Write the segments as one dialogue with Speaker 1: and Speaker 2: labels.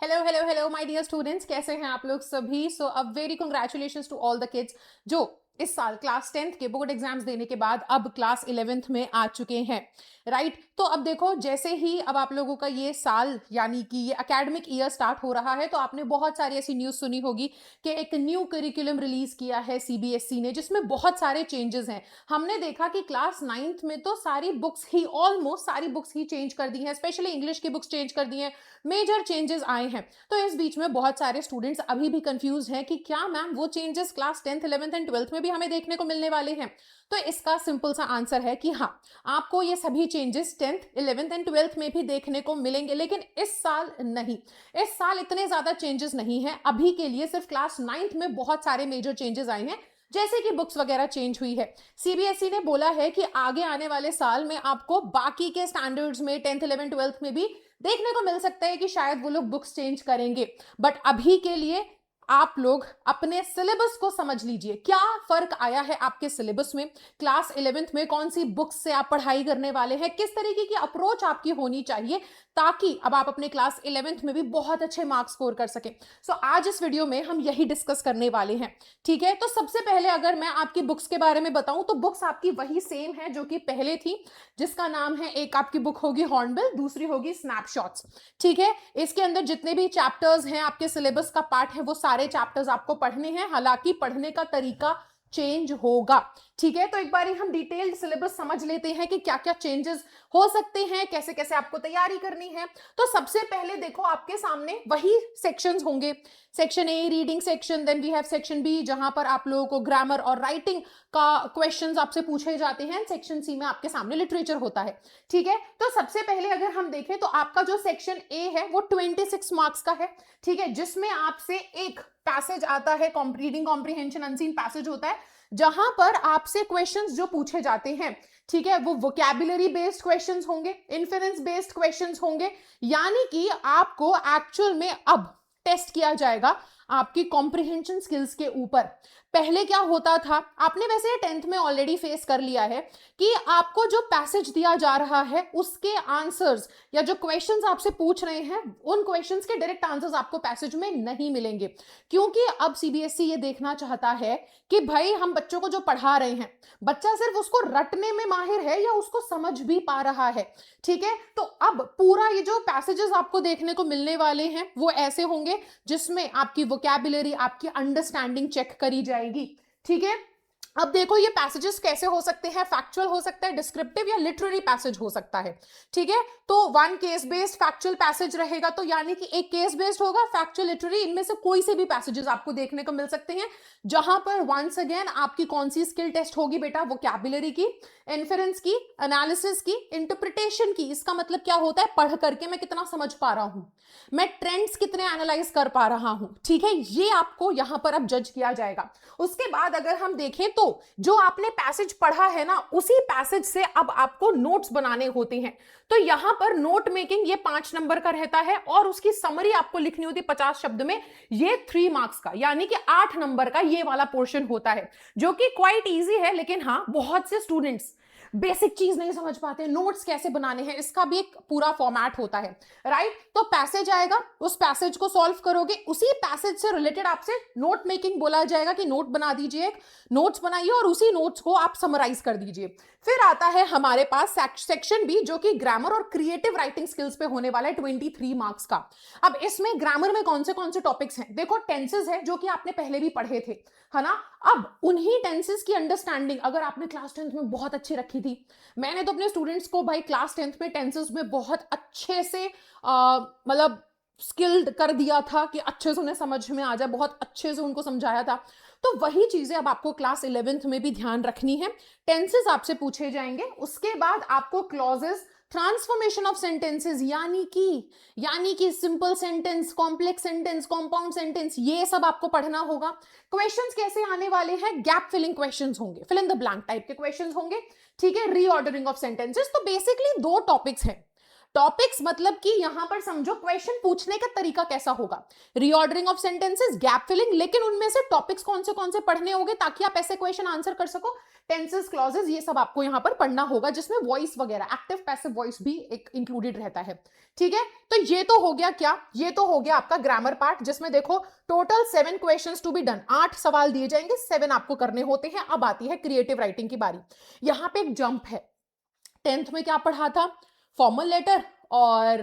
Speaker 1: Hello hello hello my dear students, कैसे हैं आप लोग सभी। So a very congratulations to all the kids जो इस साल क्लास 10th के बोर्ड एग्जाम्स देने के बाद अब क्लास 11th में आ चुके हैं। राइट, तो अब देखो, जैसे ही अब आप लोगों का ये साल यानी कि ये एकेडमिक ईयर स्टार्ट हो रहा है, तो आपने बहुत सारी ऐसी न्यूज़ सुनी होगी कि एक न्यू करिकुलम रिलीज किया है सीबीएसई ने, जिसमें बहुत सारे चेंजेस हैं। हमने देखा कि क्लास 9th में तो सारी बुक्स ही, ऑलमोस्ट सारी बुक्स ही चेंज कर दी हैं, स्पेशली इंग्लिश की बुक्स चेंज कर दी हैं, मेजर चेंजेस आए हैं। तो इस बीच में बहुत सारे स्टूडेंट्स अभी भी कंफ्यूज हैं कि क्या मैम वो changes class 10th 11th and 12th में भी हमें देखने को मिलने वाले हैं। तो इसका सिंपल सा आंसर है कि हाँ, आपको ये सभी changes 10th 11th and 12th में भी देखने को मिलेंगे, लेकिन इस साल नहीं। इस साल इतने ज्यादा चेंजेस नहीं है। अभी के लिए सिर्फ क्लास 9th में बहुत सारे मेजर चेंजेस आए हैं, जैसे कि बुक्स वगैरह चेंज हुई है। सीबीएसई ने बोला है कि आगे आने वाले साल में आपको बाकी के स्टैंडर्ड्स में 10th 11th 12th में भी देखने को मिल सकता है कि शायद वो लोग बुक्स चेंज करेंगे। बट अभी के लिए आप लोग अपने सिलेबस को समझ लीजिए, क्या फर्क आया है आपके सिलेबस में, क्लास 11th में कौन सी बुक्स से आप पढ़ाई करने वाले हैं, किस तरीके की अप्रोच आपकी होनी चाहिए, ताकि अब आप अपने क्लास 11th में भी बहुत अच्छे मार्क्स स्कोर कर सकें। सो आज इस वीडियो में हम यही डिस्कस करने वाले हैं। ठीक है, तो सबसे पहले अगर मैं आपकी बुक्स के बारे में बताऊं, तो बुक्स आपकी वही सेम है जो कि पहले थी, जिसका नाम है, एक आपकी बुक होगी हॉर्नबिल, दूसरी होगी स्नैपशॉट्स। ठीक है, इसके अंदर जितने भी चैप्टर्स हैं, आपके सिलेबस का पार्ट है, वो सारे चैप्टर्स आपको पढ़ने हैं। हालांकि पढ़ने का तरीका चेंज होगा। ठीक है, तो एक बार हम डिटेल्ड सिलेबस समझ लेते हैं कि क्या क्या चेंजेस हो सकते हैं, कैसे कैसे आपको तैयारी करनी है। तो सबसे पहले देखो, आपके सामने वही सेक्शंस होंगे। Section A reading section, then we have section B जहां पर आप लोगों को ग्रामर और राइटिंग का क्वेश्चंस आपसे पूछे जाते हैं। सेक्शन सी में आपके सामने लिटरेचर होता है। ठीक है, तो सबसे पहले अगर हम देखें तो आपका जो सेक्शन ए है वो 26 मार्क्स का है। ठीक है, जिसमें आपसे एक पैसेज आता है, रीडिंग कॉम्प्रिहेंशन अनसीन पैसेज होता है, जहां पर आपसे क्वेश्चंस जो पूछे जाते हैं, ठीक है, वो वोकैबुलरी बेस्ड क्वेश्चंस होंगे, इन्फरेंस बेस्ड क्वेश्चंस होंगे। यानी कि आपको एक्चुअल में अब टेस्ट किया जाएगा आपकी कॉम्प्रिहेंशन स्किल्स के ऊपर। पहले क्या होता था, आपने वैसे 10th में ऑलरेडी फेस कर लिया है कि आपको जो पैसेज दिया जा रहा है उसके आंसर्स या जो क्वेश्चंस आपसे पूछ रहे हैं, उन क्वेश्चंस के डायरेक्ट आंसर्स आपको पैसेज में नहीं मिलेंगे। क्योंकि अब सीबीएसई ये देखना चाहता है कि भाई हम बच्चों को जो पढ़ा रहे हैं, बच्चा सिर्फ उसको रटने में माहिर है या उसको समझ भी पा रहा है। ठीक है, तो अब पूरा ये जो पैसेजेस आपको देखने को मिलने वाले हैं वो ऐसे होंगे जिसमें आपकी वोकैबुलरी, आपकी अंडरस्टैंडिंग चेक करी जाएगी। ठीक है, अब देखो ये पैसेजेस कैसे हो सकते हैं, फैक्चुअल हो सकता है, डिस्क्रिप्टिव या लिटरेरी पैसेज हो सकता है। ठीक है, तो one case based factual passage रहेगा, तो यानी कि एक केस बेस्ड होगा, फैक्चुअल, लिटरेरी, इनमें से कोई से भी पैसेजेस आपको देखने को मिल सकते हैं। जहां पर वंस अगेन आपकी कौन सी स्किल टेस्ट होगी बेटा, वोकैबुलरी की, इन्फरेंस की, एनालिसिस की, इंटरप्रिटेशन की। इसका मतलब क्या होता है, पढ़ करके मैं कितना समझ पा रहा हूं, मैं ट्रेंड्स कितने एनालाइज कर पा रहा हूं। ठीक है, ये आपको यहां पर अब जज किया जाएगा। उसके बाद अगर हम देखें तो जो आपने पैसेज पढ़ा है ना, उसी पैसेज से अब आपको नोट्स बनाने होते हैं। तो यहां पर नोट मेकिंग ये 5 नंबर का रहता है और उसकी समरी आपको लिखनी होती है 50 शब्द में, ये 3 मार्क्स का, यानी कि 8 नंबर का ये वाला पोर्शन होता है, जो कि क्वाइट इजी है। लेकिन हाँ, बहुत से स्टूडेंट्स बेसिक चीज नहीं समझ पाते, नोट्स कैसे बनाने हैं, इसका भी एक पूरा फॉर्मेट होता है। राइट, तो पैसेज आएगा, उस पैसेज को सॉल्व करोगे, उसी पैसेज से रिलेटेड आपसे नोट मेकिंग बोला जाएगा कि नोट बना दीजिए, एक नोट्स बनाइए और उसी नोट्स को आप समराइज कर दीजिए। फिर आता है हमारे पास सेक्शन बी, जो कि ग्रामर और क्रिएटिव राइटिंग स्किल्स पे होने वाला है, 23 मार्क्स का। अब इसमें ग्रामर में कौन से टॉपिक्स हैं, देखो टेंसेस है जो कि आपने पहले भी पढ़े थे, है ना। अब उन्हीं टेंसेस की अंडरस्टैंडिंग अगर आपने क्लास 10th में बहुत अच्छी रखी थी, मैंने तो अपने स्टूडेंट्स को भाई क्लास 10th में टेंसेस में बहुत अच्छे से मतलब स्किल्ड कर दिया था कि अच्छे से उन्हें समझ में आ जाए, बहुत अच्छे से उनको समझाया था। तो वही चीजें अब आपको क्लास 11th में भी ध्यान रखनी है। टेंसेस आपसे पूछे जाएंगे, उसके बाद आपको क्लॉजेस, ट्रांसफॉर्मेशन ऑफ सेंटेंसेस, यानी कि simple sentence, complex sentence, compound sentence, ये सब आपको पढ़ना होगा। क्वेश्चंस कैसे आने वाले हैं, गैप फिलिंग क्वेश्चंस होंगे, fill in the blank type के क्वेश्चंस होंगे। ठीक है, रीऑर्डरिंग ऑफ सेंटेंसेस। तो बेसिकली 2 टॉपिक्स हैं, टॉपिक्स मतलब कि यहां पर समझो क्वेश्चन पूछने का तरीका कैसा होगा, reordering of sentences, gap filling, लेकिन उनमें से टॉपिक्स कौन से पढ़ने होंगे ताकि आप ऐसे क्वेश्चन आंसर कर सको, टेंसेस, क्लॉजेस, ये सब आपको यहां पर पढ़ना होगा, जिसमें वॉइस वगैरह, एक्टिव पैसिव वॉइस भी एक इंक्लूडेड रहता है। ठीक है, तो ये तो हो गया क्या, ये तो हो गया आपका ग्रामर पार्ट, जिसमें देखो total 7 questions to be done, 8 सवाल दिए जाएंगे, 7 आपको करने होते हैं। अब आती है क्रिएटिव राइटिंग की बारी। यहां पे एक जंप है, 10th में क्या पढ़ा था, फॉर्मल लेटर और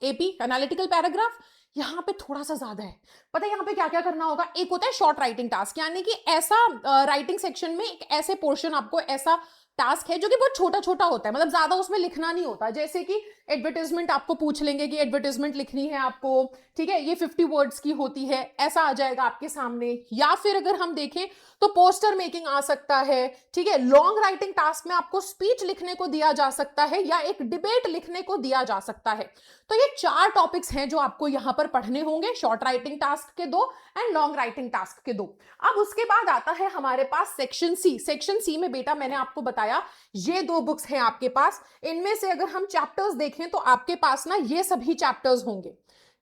Speaker 1: एपी एनालिटिकल पैराग्राफ, यहां पे थोड़ा सा ज्यादा है। पता है यहां पे क्या क्या करना होगा, एक होता है शॉर्ट राइटिंग टास्क, यानी कि ऐसा राइटिंग सेक्शन में एक ऐसे पोर्शन आपको, ऐसा टास्क है जो कि बहुत छोटा छोटा होता है, मतलब ज्यादा उसमें लिखना नहीं होता। जैसे कि एडवर्टाइजमेंट आपको पूछ लेंगे कि एडवर्टाइजमेंट लिखनी है आपको, ठीक है, ये 50 वर्ड्स की होती है, ऐसा आ जाएगा आपके सामने। या फिर अगर हम देखें तो पोस्टर मेकिंग आ सकता है, ठीक है, लॉन्ग राइटिंग टास्क में आपको स्पीच लिखने को दिया जा सकता है या एक डिबेट लिखने को दिया जा सकता है। तो ये 4 टॉपिक्स हैं जो आपको यहां पर पढ़ने होंगे, शॉर्ट राइटिंग टास्क के 2 एंड लॉन्ग राइटिंग टास्क के 2। अब उसके बाद आता है हमारे पास सेक्शन सी। सेक्शन सी में बेटा मैंने आपको बताया ये 2 बुक्स हैं आपके पास, इनमें से अगर हम चैप्टर्स देखें तो आपके पास ना ये सभी चैप्टर्स होंगे।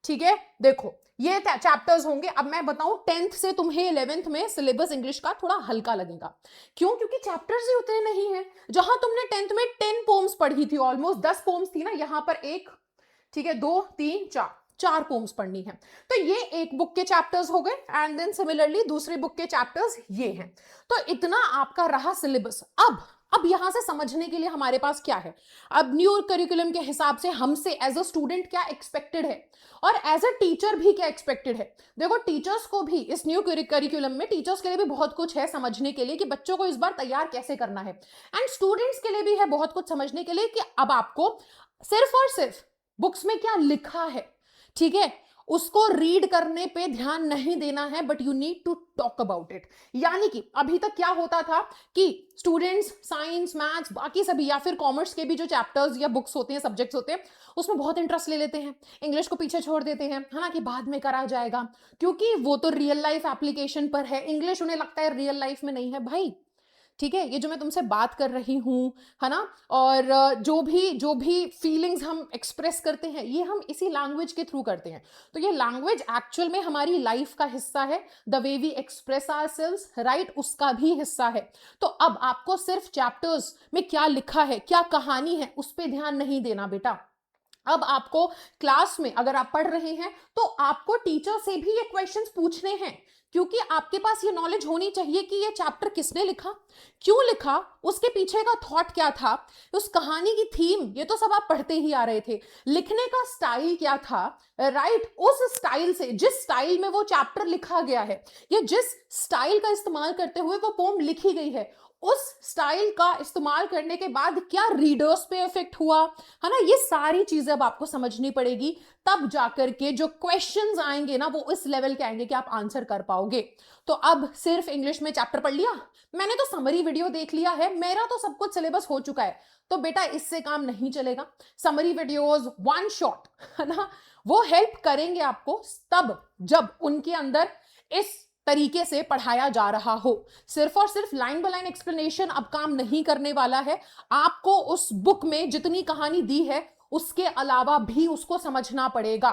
Speaker 1: ठीक है, देखो ये चैप्टर्स होंगे। अब मैं बताऊं 10th से तुम्हें 11th में सिलेबस इंग्लिश का थोड़ा हल्का लगेगा, क्यों, क्योंकि चैप्टर्स ही उतने नहीं है। जहां तुमने 10th में 10 पोम्स पढ़ी थी, ऑलमोस्ट 10 पोम्स थी ना, यहां पर एक, ठीक है, 2 3 4 पोम्स पढ़नी है। तो ये एक बुक के चैप्टर्स हो गए, एंड देन सिमिलरली दूसरी बुक के चैप्टर्स ये हैं। तो इतना आपका रहा सिलेबस। अब यहां से समझने के लिए हमारे पास क्या है, अब न्यू करिकुलम के हिसाब से हमसे एज अ स्टूडेंट क्या एक्सपेक्टेड है और एज अ टीचर भी क्या एक्सपेक्टेड है। देखो टीचर्स को भी इस न्यू करिकुलम में, टीचर्स के लिए भी बहुत कुछ है समझने के लिए कि बच्चों को इस बार तैयार कैसे करना है, एंड स्टूडेंट्स के लिए भी है बहुत कुछ समझने के लिए कि अब आपको सिर्फ और सिर्फ बुक्स में क्या लिखा है, ठीक है, उसको रीड करने पे ध्यान नहीं देना है, but you need to talk about it. यानी कि अभी तक क्या होता था कि स्टूडेंट्स साइंस, मैथ्स, बाकी सभी या फिर कॉमर्स के भी जो चैप्टर्स या बुक्स होते हैं, सब्जेक्ट्स होते हैं, उसमें बहुत इंटरेस्ट ले लेते हैं, इंग्लिश को पीछे छोड़ देते हैं, है ना, कि बाद में करा जाएगा, क्योंकि वो तो रियल लाइफ एप्लीकेशन पर है, इंग्लिश उन्हें लगता है रियल लाइफ में नहीं है भाई। ठीक है, ये जो मैं तुमसे बात कर रही हूं, है ना, और जो भी फीलिंग्स हम एक्सप्रेस करते हैं, ये हम इसी लैंग्वेज के थ्रू करते हैं। तो ये लैंग्वेज एक्चुअल में हमारी लाइफ का हिस्सा है, the way we express ourselves, right, उसका भी हिस्सा है। तो अब आपको सिर्फ चैप्टर्स में क्या लिखा है, क्या कहानी है, उस पर ध्यान नहीं देना बेटा। अब आपको क्लास में अगर आप पढ़ रहे हैं तो आपको टीचर से भी ये क्वेश्चंस पूछने हैं, क्योंकि आपके पास ये नॉलेज होनी चाहिए कि ये चैप्टर किसने लिखा, क्यों लिखा, उसके पीछे का थॉट क्या था, उस कहानी की थीम, ये तो सब आप पढ़ते ही आ रहे थे, लिखने का स्टाइल क्या था, राइट, उस स्टाइल से, जिस स्टाइल में वो चैप्टर लिखा गया है या जिस स्टाइल का इस्तेमाल करते हुए वो पोम लिखी गई है, उस स्टाइल का इस्तेमाल करने के बाद क्या रीडर्स पे इफेक्ट हुआ, है ना, ये सारी चीजें अब आपको समझनी पड़ेगी। तब जाकर के जो क्वेश्चंस आएंगे ना वो इस लेवल के आएंगे कि आप आंसर कर पाओगे। तो अब सिर्फ इंग्लिश में चैप्टर पढ़ लिया, मैंने तो समरी वीडियो देख लिया है, मेरा तो सब कुछ सिलेबस हो चुका है, तो बेटा इससे काम नहीं चलेगा। समरी वीडियोस वन शॉट, है ना, वो हेल्प करेंगे आपको तब जब उनके अंदर इस तरीके से पढ़ाया जा रहा हो। सिर्फ और सिर्फ लाइन बाय लाइन एक्सप्लेनेशन अब काम नहीं करने वाला है। आपको उस बुक में जितनी कहानी दी है उसके अलावा भी उसको समझना पड़ेगा,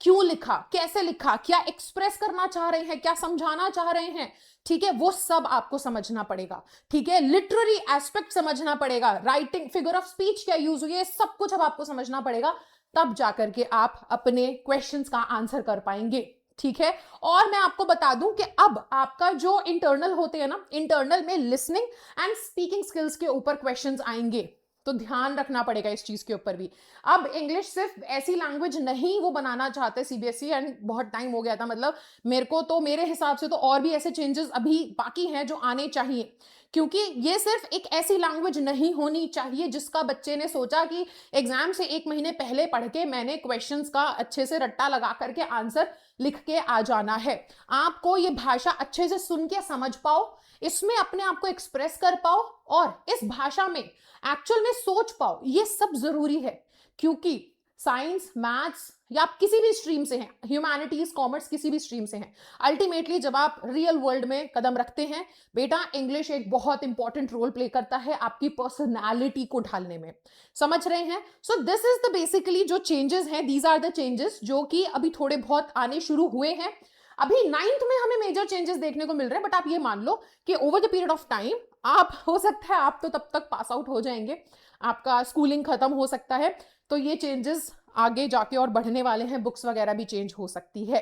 Speaker 1: क्यों लिखा, कैसे लिखा, क्या एक्सप्रेस करना चाह रहे हैं, क्या समझाना चाह रहे हैं, ठीक है, वो सब आपको समझना पड़ेगा। ठीक है, लिटरेरी एस्पेक्ट समझना पड़ेगा, राइटिंग, फिगर ऑफ स्पीच क्या यूज हुई है, सब कुछ अब आपको समझना पड़ेगा, तब जाकर के आप अपने क्वेश्चंस का आंसर कर पाएंगे। ठीक है, और मैं आपको बता दूं कि अब आपका जो इंटरनल होते हैं ना, इंटरनल में लिसनिंग एंड स्पीकिंग स्किल्स के ऊपर क्वेश्चंस आएंगे, तो ध्यान रखना पड़ेगा इस चीज के ऊपर भी। अब इंग्लिश सिर्फ ऐसी लैंग्वेज नहीं वो बनाना चाहते सीबीएसई, एंड बहुत टाइम हो गया था, मतलब मेरे हिसाब से तो और भी ऐसे चेंजेस अभी बाकी हैं जो आने चाहिए, क्योंकि ये सिर्फ एक ऐसी लैंग्वेज नहीं होनी चाहिए जिसका बच्चे ने सोचा कि एग्जाम से 1 महीने पहले पढ़ के मैंने क्वेश्चंस का अच्छे से रट्टा लगा करके आंसर लिख के आ जाना है। आपको ये भाषा अच्छे से सुन के समझ पाओ, इसमें अपने आप को एक्सप्रेस कर पाओ और इस भाषा में एक्चुअल में सोच पाओ, ये सब जरूरी है, क्योंकि साइंस, मैथ्स, या आप किसी भी स्ट्रीम से हैं, ह्यूमैनिटीज, कॉमर्स, किसी भी स्ट्रीम से हैं, अल्टीमेटली जब आप रियल वर्ल्ड में कदम रखते हैं, बेटा इंग्लिश एक बहुत इंपॉर्टेंट रोल प्ले करता है आपकी पर्सनालिटी को ढालने में। समझ रहे हैं? So this is the basically जो चेंजेस हैं, दीज आर द चेंजेस जो कि अभी थोड़े बहुत आने शुरू हुए हैं। अभी 9th में हमें मेजर चेंजेस देखने को मिल रहे हैं, बट आप ये मान लो कि over the period of time आप, हो सकता है आप तो तब तक पास आउट हो जाएंगे, आपका स्कूलिंग खत्म हो सकता है, तो ये चेंजेस आगे जाके और बढ़ने वाले हैं, बुक्स वगैरह भी चेंज हो सकती है।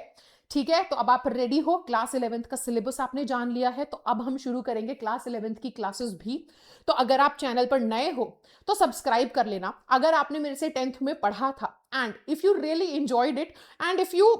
Speaker 1: ठीक है, तो अब आप रेडी हो, क्लास 11th का सिलेबस आपने जान लिया है, तो अब हम शुरू करेंगे क्लास 11th की क्लासेस भी। तो अगर आप चैनल पर नए हो तो सब्सक्राइब कर लेना, अगर आपने मेरे से 10th में पढ़ा था, and if you really enjoyed it, and if you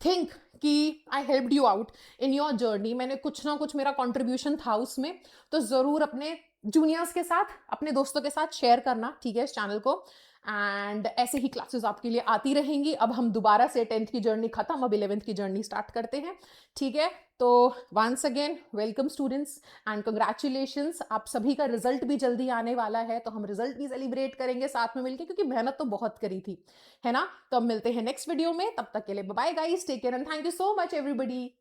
Speaker 1: think कि I helped you out in your journey, मैंने कुछ ना कुछ मेरा कंट्रीब्यूशन था उसमें, तो जरूर अपने जूनियर्स के साथ, अपने दोस्तों के साथ शेयर करना, ठीक है, इस चैनल को। एंड ऐसे ही क्लासेस आपके लिए आती रहेंगी। अब हम दोबारा से 10th की जर्नी खत्म, अब 11th की जर्नी स्टार्ट करते हैं, ठीक है। तो once again welcome students and congratulations, आप सभी का रिजल्ट भी जल्दी आने वाला है, तो हम रिजल्ट भी सेलिब्रेट करेंगे साथ में मिलकर, क्योंकि मेहनत तो बहुत करी थी, है ना। तो अब मिलते हैं नेक्स्ट वीडियो में, तब तक के लिए bye guys, take care and thank you so much everybody.